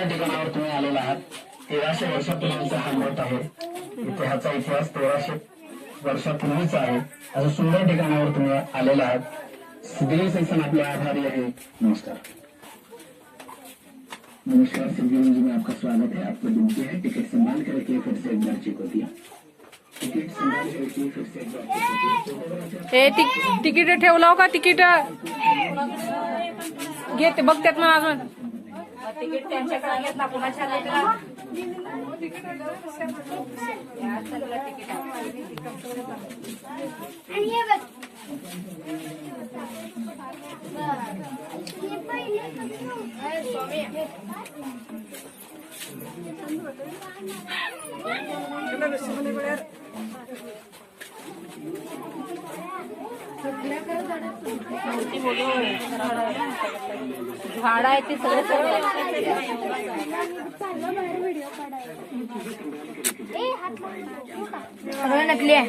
सुंदर ठिकाणावर तुम्ही आलेला आहात. 1300 वर्षापूर्वीचा हा मठ आहे. इतिहासाचा इतिहास 1300 वर्षापूर्वीचा आहे. असं सुंदर ठिकाणावर तुम्ही आलेला आहात. दिल से सम आपले आभारी आहे. नमस्कार. नमस्कार सिद्धीवन जी, में आपका स्वागत है. आपको विनती है टिकट संभाल कर रखिए, फिर से एक बार चेक होती है. टिकट संभाल कर रखिए, फिर से एक बार चेक होती है. तिकीट ठेवलं का? तिकीट घेते बघतात मला अजून. तिकीट त्यांच्याकडे घेतला कुणाच्या घेतला झाड आहे ते सगळं नकली आहे.